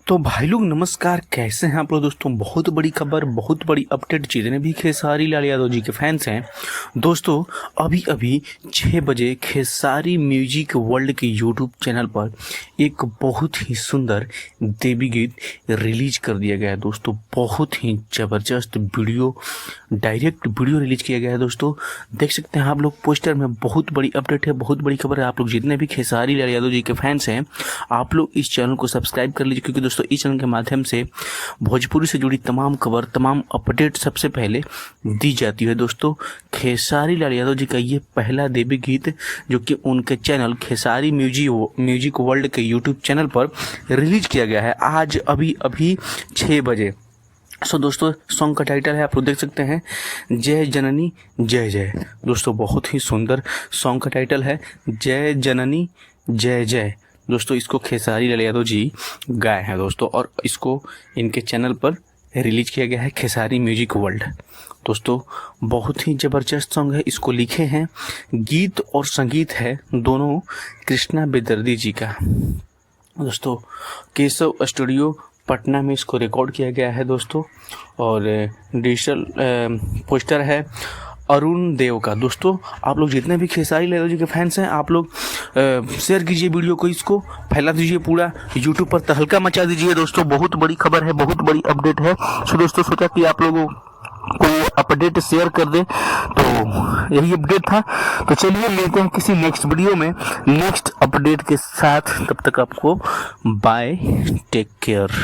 तो भाई लोग नमस्कार, कैसे हैं आप लोग दोस्तों। बहुत बड़ी खबर, बहुत बड़ी अपडेट। जितने भी खेसारी लाल यादव जी के फैंस हैं दोस्तों, अभी अभी 6 बजे खेसारी म्यूजिक वर्ल्ड के यूट्यूब चैनल पर एक बहुत ही सुंदर देवी गीत रिलीज कर दिया गया है दोस्तों। बहुत ही ज़बरदस्त वीडियो, डायरेक्ट वीडियो रिलीज किया गया है दोस्तों। देख सकते हैं आप लोग पोस्टर में। बहुत बड़ी अपडेट है, बहुत बड़ी खबर है। आप लोग जितने भी खेसारी लाल यादव जी के फैंस हैं, आप लोग इस चैनल को सब्सक्राइब कर लीजिए, क्योंकि दोस्तों इस चैनल के माध्यम से भोजपुरी से जुड़ी तमाम खबर, तमाम अपडेट सबसे पहले दी जाती है दोस्तों। खेसारी लाल यादव जी का ये पहला देवी गीत जो कि उनके चैनल खेसारी म्यूजिक वर्ल्ड के यूट्यूब चैनल पर रिलीज किया गया है आज अभी 6 बजे। दोस्तों सॉन्ग का टाइटल है, आप लोग देख सकते हैं, जय जननी जय जय। दोस्तों बहुत ही सुंदर सॉन्ग का टाइटल है, जय जननी जय जय। दोस्तों इसको खेसारी लाल यादव जी गाए हैं दोस्तों, और इसको इनके चैनल पर रिलीज किया गया है खेसारी म्यूजिक वर्ल्ड। दोस्तों बहुत ही ज़बरदस्त सॉन्ग है। इसको लिखे हैं, गीत और संगीत है दोनों कृष्णा बेदर्दी जी का। दोस्तों केशव स्टूडियो पटना में इसको रिकॉर्ड किया गया है दोस्तों, और डिजिटल पोस्टर है अरुण देव का। दोस्तों आप लोग जितने भी खेसारी लाल यादव जी के फैंस हैं, आप लोग शेयर कीजिए वीडियो को, इसको फैला दीजिए, पूरा यूट्यूब पर तहलका मचा दीजिए दोस्तों। बहुत बड़ी खबर है, बहुत बड़ी अपडेट है। दोस्तों सोचा कि आप लोगों को अपडेट शेयर कर दे, तो यही अपडेट था। तो चलिए मिलते हैं किसी नेक्स्ट वीडियो में नेक्स्ट अपडेट के साथ। तब तक आपको बाय, टेक केयर।